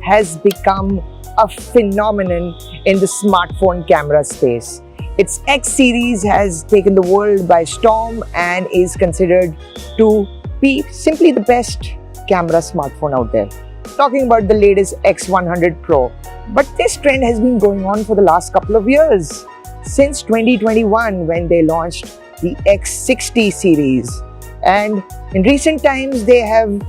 has become a phenomenon in the smartphone camera space. Its X series has taken the world by storm and is considered to be simply the best camera smartphone out there. Talking about the latest X100 Pro. But this trend has been going on for the last couple of years. Since 2021, when they launched the X60 series. And in recent times, they have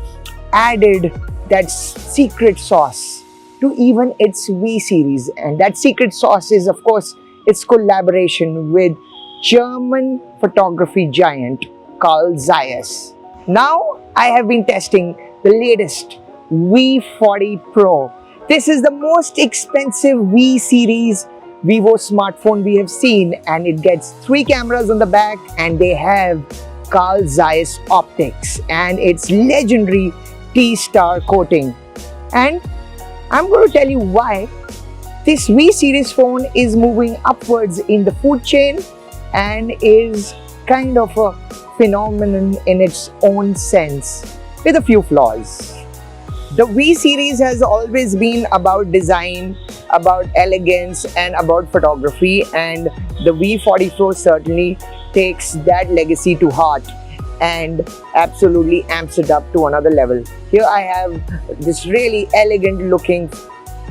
added that secret sauce to even its V series. And that secret sauce is, of course, its collaboration with German photography giant Carl Zeiss. Now, I have been testing the latest V40 Pro. This is the most expensive V series Vivo smartphone we have seen, and it gets 3 cameras on the back, and they have Carl Zeiss optics and its legendary T-Star coating. And I'm going to tell you why this V series phone is moving upwards in the food chain and is kind of a phenomenon in its own sense with a few flaws. The V series has always been about design, about elegance and about photography, and the V40 Pro certainly takes that legacy to heart and absolutely amps it up to another level. Here I have this really elegant looking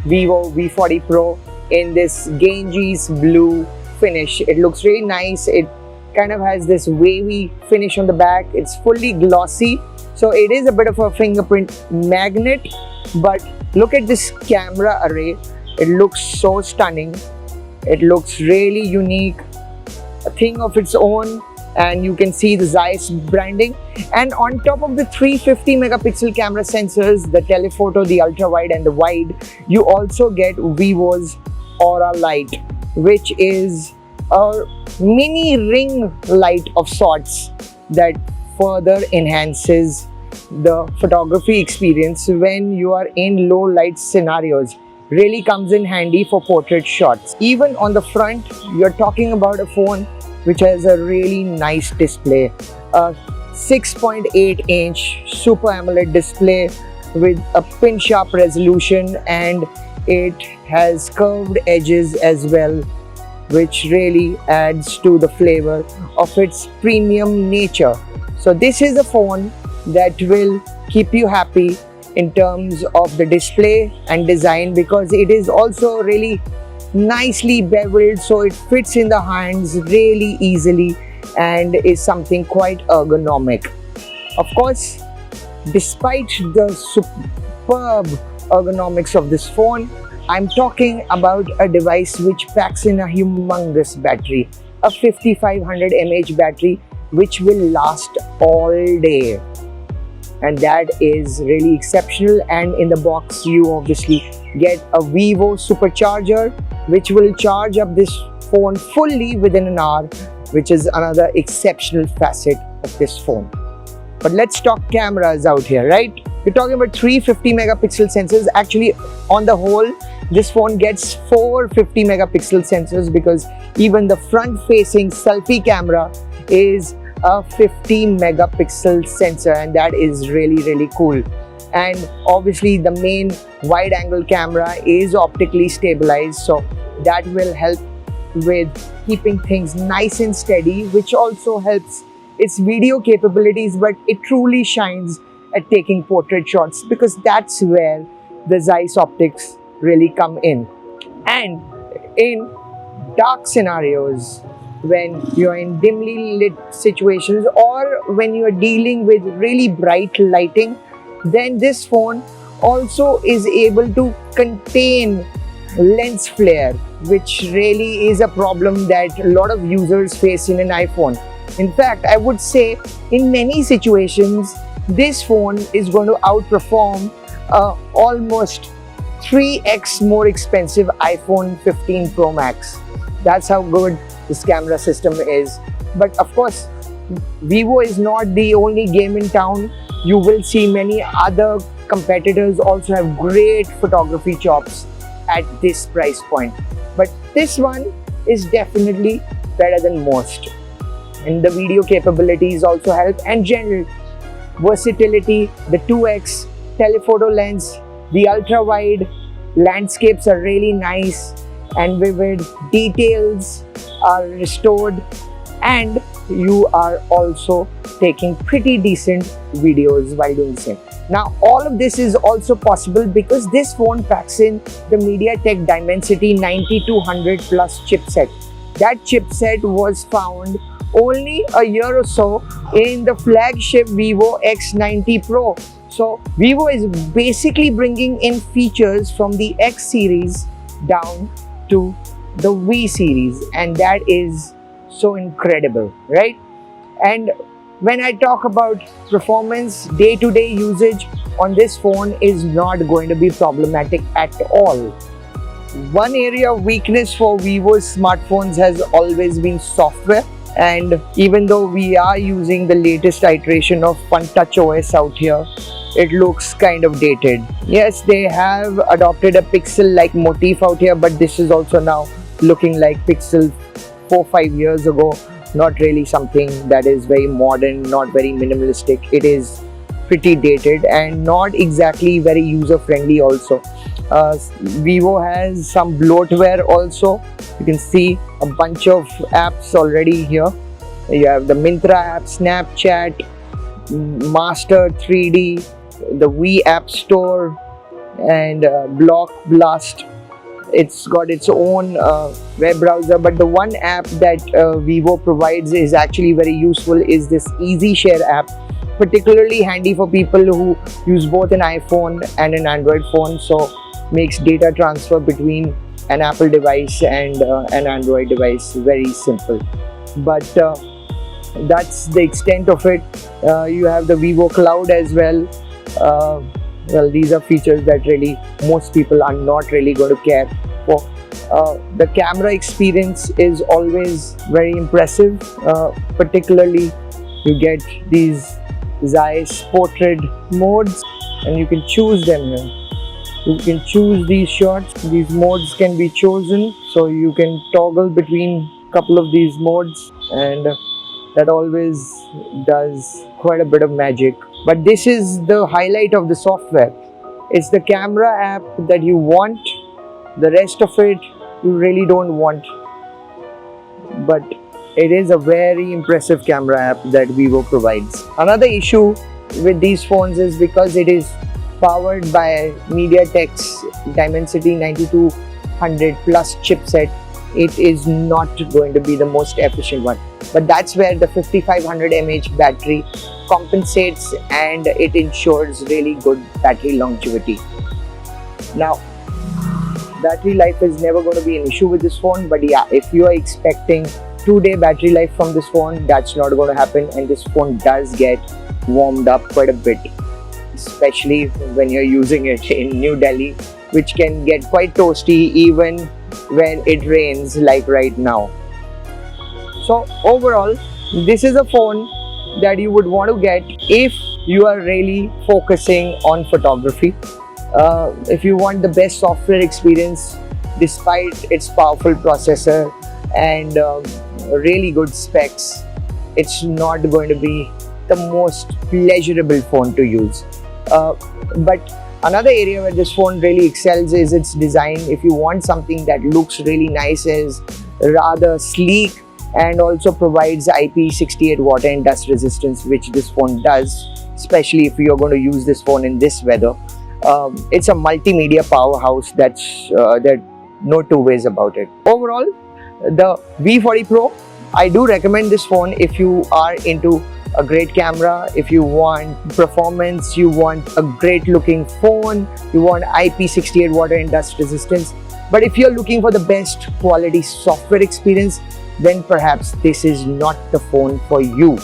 Vivo V40 Pro in this Ganges blue finish. It looks really nice. It kind of has this wavy finish on the back. It's fully glossy. So it is a bit of a fingerprint magnet, but look at this camera array. It looks so stunning. It looks really unique, a thing of its own, and you can see the Zeiss branding. And on top of the 350 megapixel camera sensors, the telephoto, the ultra wide and the wide, you also get Vivo's Aura Light, which is a mini ring light of sorts that further enhances the photography experience when you are in low light scenarios. Really comes in handy for portrait shots. Even on the front, you're talking about a phone which has a really nice display. A 6.8-inch Super AMOLED display with a pin-sharp resolution, and it has curved edges as well, which really adds to the flavor of its premium nature. So this is a phone that will keep you happy in terms of the display and design, because it is also really nicely beveled, so it fits in the hands really easily and is something quite ergonomic. Of course, despite the superb ergonomics of this phone, I'm talking about a device which packs in a humongous battery, a 5500 mAh battery which will last all day. And that is really exceptional. And in the box, you obviously get a Vivo supercharger, which will charge up this phone fully within an hour, which is another exceptional facet of this phone. But let's talk cameras out here, right? We're talking about 350 megapixel sensors. Actually, on the whole, this phone gets 450 megapixel sensors, because even the front-facing selfie camera is a 50 megapixel sensor, and that is really cool. And obviously the main wide angle camera is optically stabilized, so that will help with keeping things nice and steady, which also helps its video capabilities, but it truly shines at taking portrait shots, because that's where the Zeiss optics really come in. And in dark scenarios, when you're in dimly lit situations, or when you're dealing with really bright lighting, then this phone also is able to contain lens flare, which really is a problem that a lot of users face in an iPhone. In fact, I would say in many situations, this phone is going to outperform almost 3x more expensive iPhone 15 Pro Max. That's how good this camera system is. But of course, Vivo is not the only game in town. You will see many other competitors also have great photography chops at this price point. But this one is definitely better than most. And the video capabilities also help, and general versatility, the 2x telephoto lens The ultra wide landscapes are really nice and vivid, details are restored, and you are also taking pretty decent videos while doing so. Now all of this is also possible because this phone packs in the MediaTek Dimensity 9200 Plus chipset. That chipset was found only a year or so in the flagship Vivo X90 Pro. So Vivo is basically bringing in features from the X series down to the V series, and that is so incredible, right? And when I talk about performance, day-to-day usage on this phone is not going to be problematic at all. One area of weakness for Vivo's smartphones has always been software, and even though we are using the latest iteration of FunTouch OS out here, it looks kind of dated. Yes, they have adopted a Pixel-like motif out here, but this is also now looking like Pixel 4-5 years ago. Not really something that is very modern, not very minimalistic. It is pretty dated and not exactly very user-friendly also. Vivo has some bloatware also. You can see a bunch of apps already here. You have the Myntra app, Snapchat, Master 3D, the Wii App Store, and Block Blast. It's got its own web browser, but the one app that Vivo provides is actually very useful is this Easy Share app, particularly handy for people who use both an iPhone and an Android phone, so makes data transfer between an Apple device and an Android device very simple. But that's the extent of it. You have the Vivo Cloud as well. Well, these are features that really most people are not really going to care for. The camera experience is always very impressive. Particularly, you get these Zeiss portrait modes, and you can choose them here. You can choose these shots. These modes can be chosen, so you can toggle between a couple of these modes, and that always does quite a bit of magic. But this is the highlight of the software. It's the camera app that you want. The rest of it you really don't want. But it is a very impressive camera app that Vivo provides. Another issue with these phones is because it is powered by MediaTek's Dimensity 9200 Plus chipset, it is not going to be the most efficient one. But that's where the 5500 mAh battery compensates, and it ensures really good battery longevity. Now, battery life is never going to be an issue with this phone, but yeah, if you are expecting 2-day battery life from this phone, that's not going to happen, and this phone does get warmed up quite a bit, especially when you're using it in New Delhi, which can get quite toasty even when it rains like right now. So overall, this is a phone that you would want to get if you are really focusing on photography. If you want the best software experience despite its powerful processor and really good specs, it's not going to be the most pleasurable phone to use. But another area where this phone really excels is its design. If you want something that looks really nice, is rather sleek, and also provides IP68 water and dust resistance, which this phone does, especially if you're going to use this phone in this weather. It's a multimedia powerhouse. That's no two ways about it. Overall, the V40 Pro, I do recommend this phone if you are into a great camera, if you want performance, you want a great looking phone, you want IP68 water and dust resistance. But if you're looking for the best quality software experience, then perhaps this is not the phone for you.